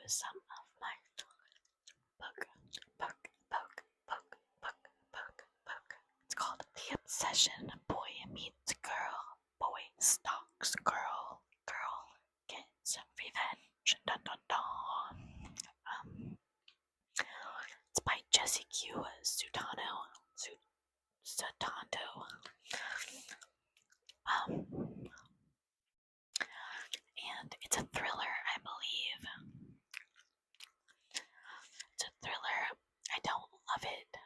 some of my book. It's called The Obsession. Boy meets girl. Boy stalks girl. Girl gets revenge. Dun dun dun. It's by Jesse Q. Sutanto. And it's a thriller, I believe. It's a thriller. I don't love it.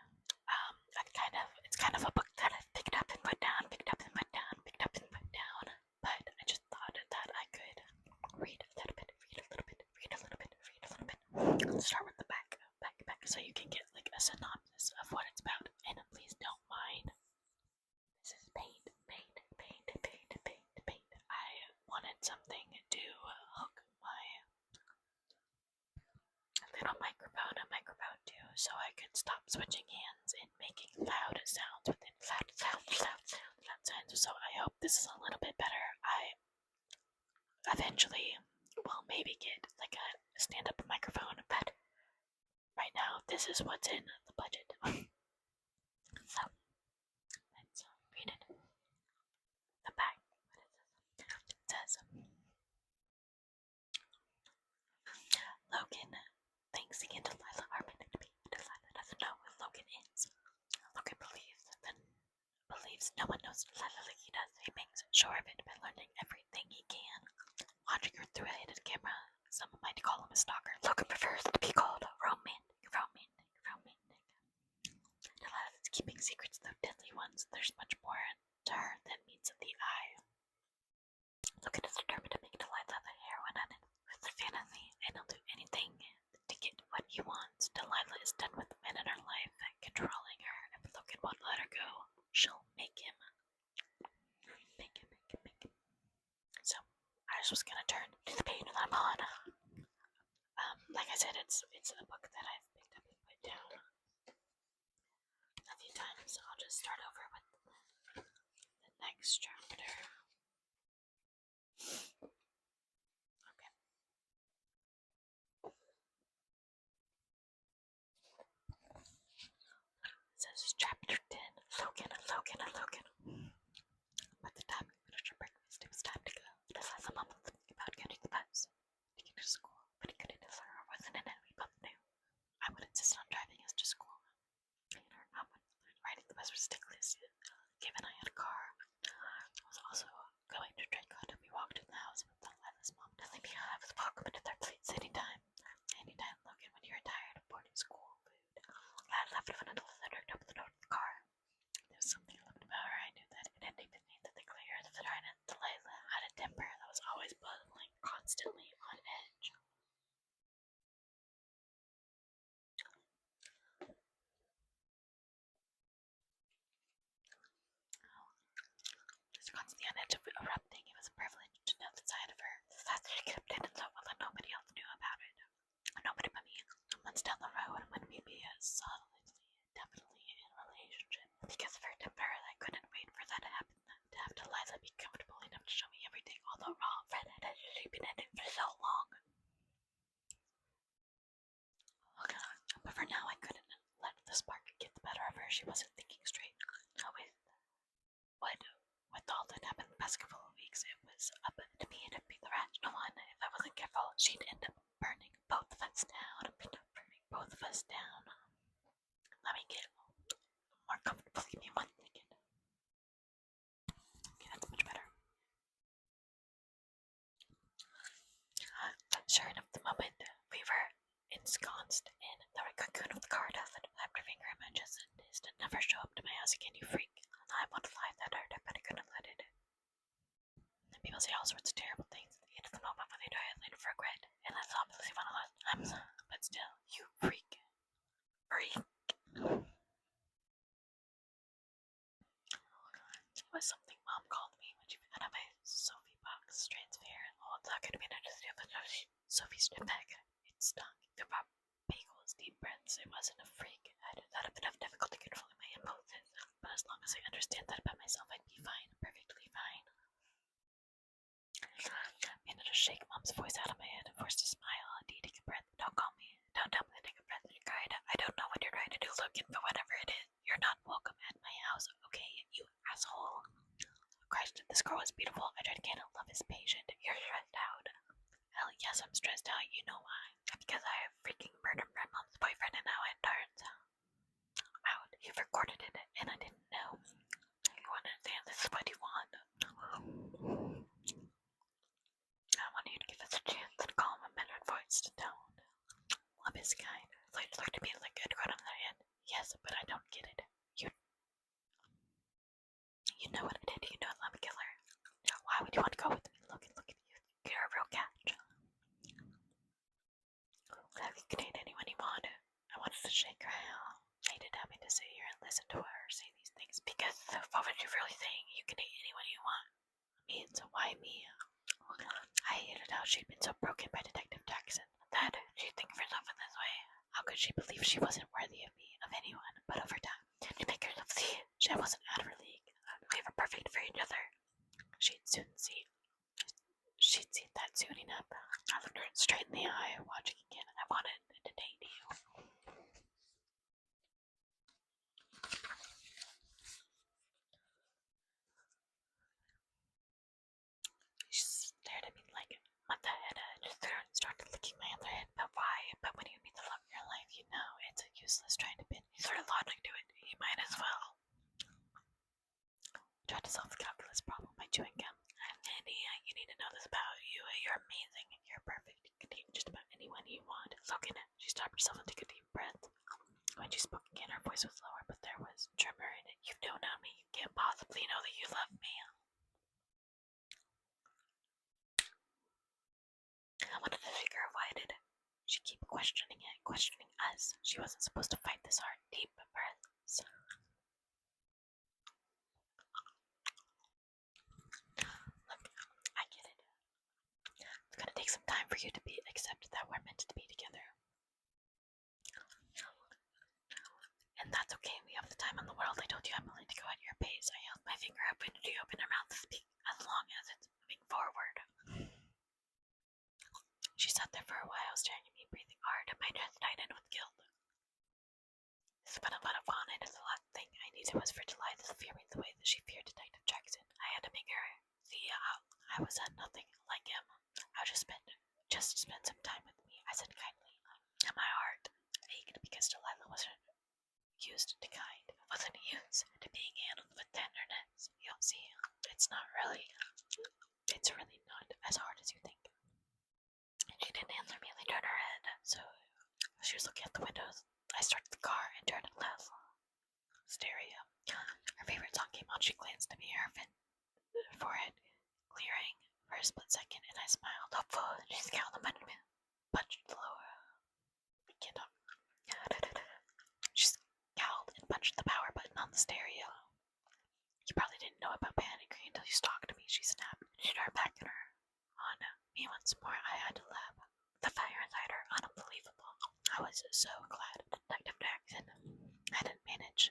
It's kind of a book that I've picked up and put down, picked up and put down, picked up and put down. But I just thought that I could read a little bit. Let's start with the back, so you can get like a synopsis of what it's about. And please don't mind. This is paint. I wanted something to hook my little microphone to, so I could stop switching hands and making loud sounds within loud sounds. So I hope this is a little bit better. I eventually will maybe get like a stand-up microphone, but right now this is what's in the budget. So let's read it. The back. It says, Logan thinks he and Delilah are meant to be. Delilah doesn't know who Logan is. Logan believes no one knows Delilah like he does. He makes sure of it by learning everything he can. Watching her through a hidden camera, some might call him a stalker. Logan prefers to be called romantic. Delilah is keeping secrets, though deadly ones. There's much more to her than meets the eye. Logan is determined to make Delilah the heroine on it with the fantasy, and he'll do anything to get what he wants. Delilah is done with the men in her life, controlling her. If Logan won't let her go, she'll make him. So, I just was gonna turn to the page that I'm on. Like I said, it's a book that I've picked up and put down a few times, so I'll just start over with the next chapter. Okay. It says chapter 10, Logan. By the time we finished our breakfast, it was time to go. Delilah mum was thinking about getting the bus to get to school, but he couldn't tell her wasn't in it. We both knew. I would insist on driving us to school. Me and her mom would riding the bus was ridiculous, given I had a car. I was also going to drink until we walked in the house with Delilah's mom telling me I was welcome into their plates anytime. Anytime, Logan, when you're tired of boarding school food. I left when Delilah turned up the door of the car. There was something I loved about her. I knew that it had even made that the clear that her and Delilah had a temper that was always bubbling, constantly on edge. Just constantly on edge of erupting. It was a privilege to know the side of her. The fact that she kept it in so well that nobody else knew about it. Nobody but me. Months down the road, when we'd be solidly, definitely in a relationship. Because of her temper, I couldn't wait for that to happen. To have Delilah be comfortable enough to show me everything, although Fred had actually been in it for so long. But for now, I couldn't let the spark get the better of her. She wasn't thinking straight. With all that happened the past couple of weeks, it was up to me to be the rational one. If I wasn't careful, she'd end up burning both of us down. Let me get more comfortable. Give me 1 second. Okay, that's much better. But sure enough, the moment we were ensconced in the cocoon of the car, after finger images and his to never show up to my house again, you freak. I want to lie that hurt, but I couldn't let it. And people say all sorts of terrible things at the end of the moment when they die and later regret, and that's obviously one of those times. But still, you freak. It was something Mom called me when she found out my Sophie box transfer. Oh, it's not gonna be an understanding, but Sophie's strip back. It stunk. The bagels, deep breaths. It wasn't a freak. I'd have enough difficulty controlling my impulses, but as long as I understand that about myself, I'd be fine, perfectly fine. I managed to shake Mom's voice out of my head and forced a smile, a deep breath. listen to her say these things because what was she really saying? You can date anyone you want. Me, so why me? I hated how she'd been so broken by Detective Jackson that she'd think of herself in this way. How could she believe she wasn't worthy of me, of anyone? But over time, to make herself see she wasn't out of her league. We were perfect for each other. She'd seen that soon enough. I looked her straight in the eye, watching again. I wanted to date you. She stared at me like, what the head? Just started licking my other head. But why? But when you meet the love of your life, you know it's useless trying to pin any sort of logic to it. You might as well. Try to solve the calculus problem by chewing gum. Andy, you need to know this about you. You're amazing. You're perfect. You can date just about anyone you want. Logan, she stopped herself and took a deep breath. When she spoke again, her voice was lower, but there was tremor in it. You don't know me. You can't possibly know that you love me. I wanted to figure out why did she keep questioning it, questioning us. She wasn't supposed to fight this hard, deep breaths. Look, I get it. It's gonna take some time for you to accept that we're meant to be together. And that's okay, we have the time in the world. I told you I'm willing to go at your pace. I held my finger up and she opened her mouth to speak as long as it's moving forward. She sat there for a while, staring at me, breathing hard, and my chest tightened with guilt. This is what I wanted. The last thing I needed was for Delilah to fear me the way that she feared Detective Jackson. I had to make her see how I was nothing like him. I'll just spend some time with me, I said kindly. And my heart ached because Delilah wasn't used to kind, wasn't used to being handled with tenderness. You'll see, it's really not as hard as you think. And she didn't answer me, only turned her head. So she was looking at the windows. I started the car and turned it left. Stereo. Her favorite song came on. She glanced at me, her forehead clearing for a split second, and I smiled, hopeful. She scowled and punched lower. I can't talk. She scowled and punched the power button on the stereo. You probably didn't know about panicking until you stalked me, she snapped. She turned back at her. On me once more, I had to laugh. The fire inside her, unbelievable. I was so glad Detective Jackson hadn't managed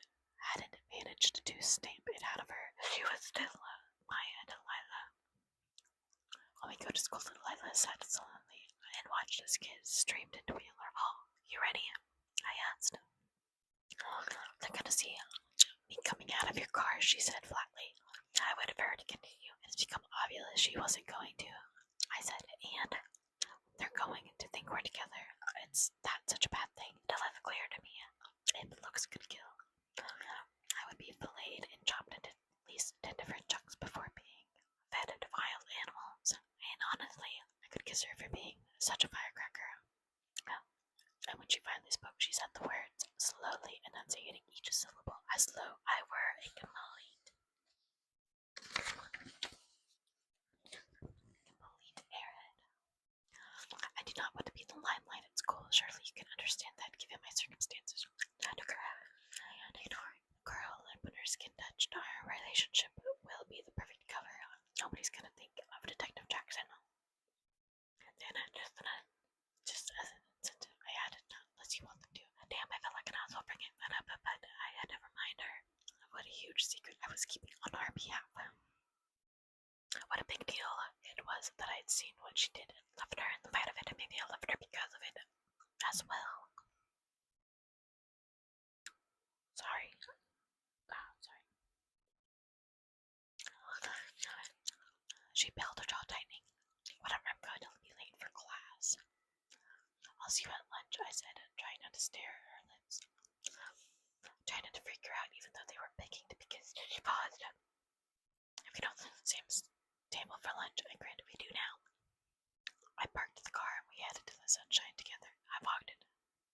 to stamp it out of her. She was still my Delilah. When we go to school, Delilah sat silently and watched as kids streamed into Wheeler Hall. You ready? I asked. They're gonna see me coming out of your car, she said flatly. I waited for her to continue, and it's become obvious she wasn't going to. I said, and they're going to think we're together. It's that such a bad thing. Delilah glared at me. If looks could kill, I would be filleted and chopped into at least 10 different chunks before being fed to wild animals. And honestly, I could kiss her for being such a firecracker. And when she finally spoke, she said the words, slowly enunciating each syllable as though I were a complete airhead. I do not want to be in the limelight at school. Surely you can understand that, given my circumstances. I took her hand, ignoring the girl, and when her skin touched our relationship will be the perfect cover. Nobody's gonna think of Detective Jackson. And then just as an incentive, I added, unless you want them to. Damn, I felt like an asshole bringing that up, but I had to remind her of what a huge secret I was keeping on our behalf. What a big deal it was that I had seen what she did and loved her in spite of it, and maybe I loved her because of it as well. Sorry. She held her jaw tightening. Whatever, I'm going to be late for class. I'll see you at lunch, I said, trying not to stare at her lips. Trying not to freak her out, even though they were begging to be kissed. She paused. If we don't sit at the same table for lunch, I grinned. We do now. I parked the car and we headed to the sunshine together. I walked in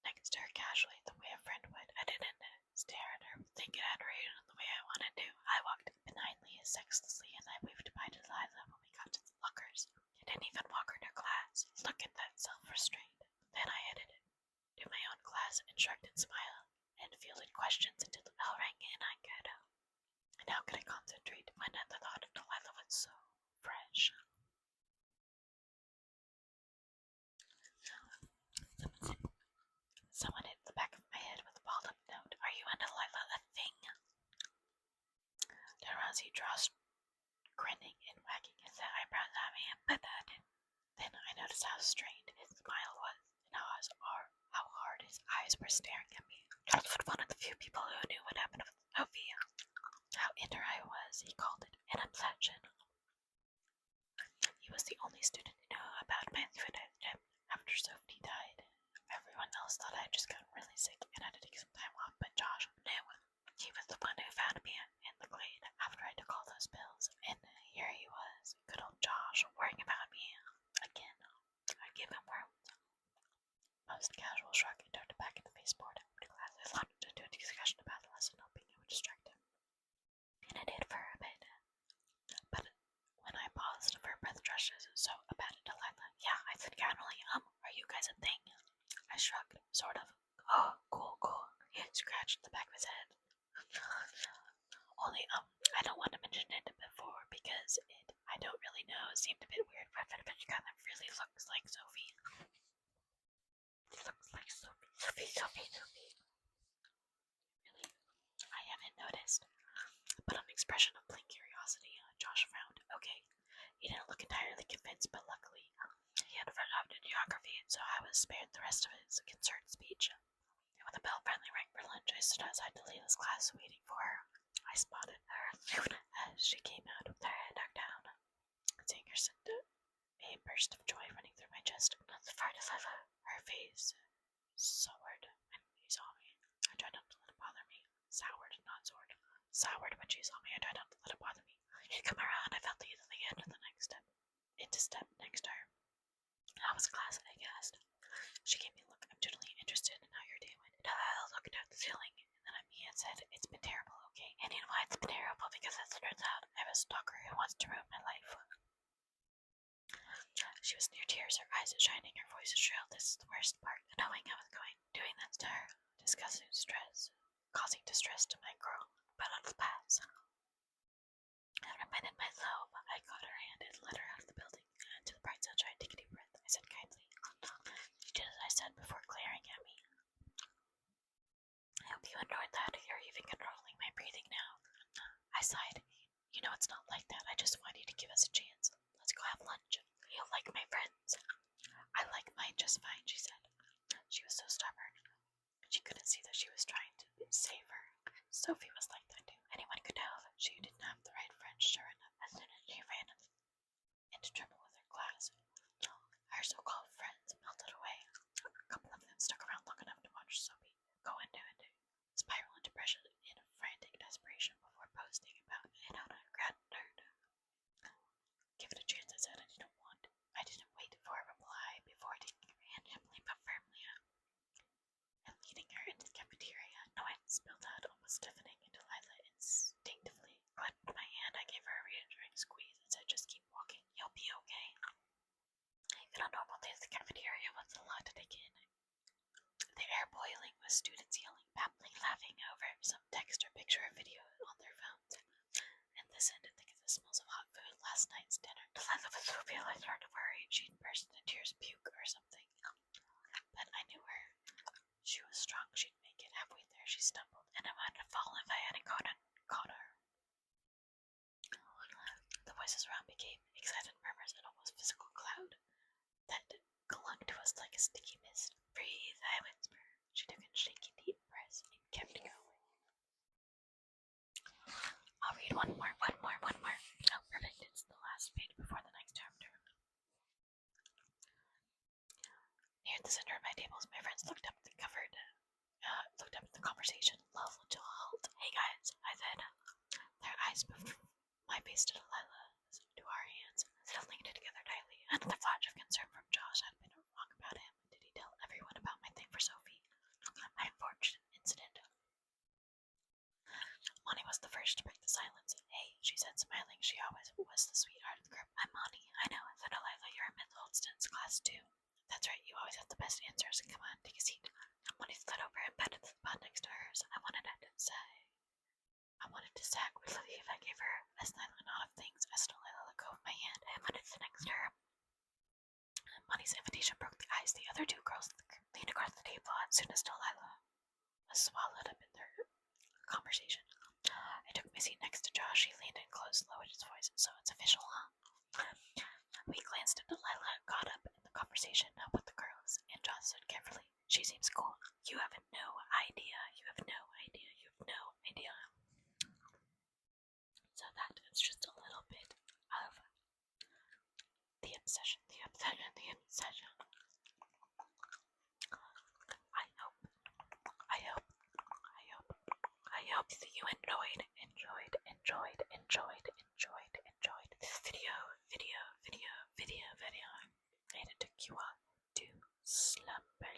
next to her casually, the way a friend would. I didn't stare at her with thinking adoration the way I wanted to. I walked benightly, sexlessly, and I waved goodbye to Liza when we got to the lockers. I didn't even walk her to class. Look at that self-restraint. Then I headed to my own class and shrugged and smiled and fielded questions until the bell rang back of his head. Only, I don't want to mention it before because I don't really know, it seemed a bit weird, but she kind of really looks like Sophie. She looks like Sophie. Really, I haven't noticed. But an expression of blank curiosity. Josh frowned. Okay. He didn't look entirely convinced, but luckily, he had forgotten geography, so I was spared the rest of his concerned speech. When the bell finally rang for lunch, I stood outside Delilah's class waiting for her. I spotted her as she came out with her head ducked down. Seeing her sent a burst of joy running through my chest. Not so far, Delilah. Her face soured when she saw me. I tried not to let it bother me. Soured, not soared. Soured when she saw me. I tried not to let it bother me. She'd come around. I felt easily into the next step. Into step next to her. How was class? I gasped. She gave me a look. I'm generally interested in how your day went. Delilah looked at the ceiling, and then at me and said, "It's been terrible, okay?" And you know why it's been terrible? Because as it turns out, I have a stalker who wants to ruin my life. She was near tears, her eyes shining, her voice shrill. This is the worst part. Knowing I was doing that to her, discussing stress, causing distress to my girl, but it'll pass. I reminded myself. I caught her hand and led her out of the building into the bright sunshine. Take a deep breath, I said kindly. She did as I said before glaring at me. I hope you enjoyed that. You're even controlling my breathing now. I sighed. You know it's not like that. I just want you to give us a chance. Let's go have lunch. You'll like my friends. I like mine just fine, she said. She was so stubborn. She couldn't see that she was trying to save her. Sophie was like that too. Anyone could tell that she didn't have the right friends, sure enough. As soon as she ran into trouble with her class, her so-called friends melted away. A couple of them stuck around long enough to watch Sophie go into spiral into depression in a frantic desperation before posting about it on her gratitude. Give it a chance, I said. I didn't wait for a reply before taking her hand gently but firmly and leading her into the cafeteria. No, I spilled out, almost stiffening, and Delilah instinctively clapped my hand. I gave her a reassuring squeeze and said, "Just keep walking. You'll be okay." Even on normal days, the cafeteria was a lot to take in. The air boiling with students yelling, babbling, laughing over some text or picture or video on their phones. And this ended thinking the smells of hot food, last night's dinner. Delilah was so I started worried she'd burst into tears, puke or something. But I knew her. She was strong. She'd make it. Halfway there, she stumbled, and I might have fallen if I hadn't caught her. The voices around became excited murmurs, an almost physical cloud that clung to us like a sticky mist. Breathe, I whispered. She took in shaky, deep breaths and kept going. I'll read one more. Oh, perfect. It's the last page before the next chapter. Near the center of my tables, my friends looked up at the conversation, lulled to a halt. Hey guys, I said. Their eyes moved from my face to Delilah's to our hands, still linked together tightly. Another flash of concern from Josh. Had been wrong about him. Did he tell everyone about my thing for Sophie? My unfortunate incident. Monty was the first to break the silence. Hey, she said, smiling. She always was the sweetheart of the group. I'm Monty. I know, said Delilah. You're in Miss Holston's class too. That's right, you always have the best answers. Come on, take a seat. Monty slid over and patted the spot next to hers. I wanted to sag with relief. I gave her a silent nod of thanks as Delilah let go of my hand and wanted to sit next to her. Monty's invitation broke the ice. The other two girls leaned across the table as soon as Delilah was swallowed up in their conversation. I took my seat next to Josh. He leaned in close, lowered his voice. So it's official, huh? We glanced at Delilah, caught up in the conversation with the girls, and Josh said carefully, she seems cool. You have no idea. So that is just a little bit of the obsession. I hope that you enjoyed this video. And it took you on to Slumberland.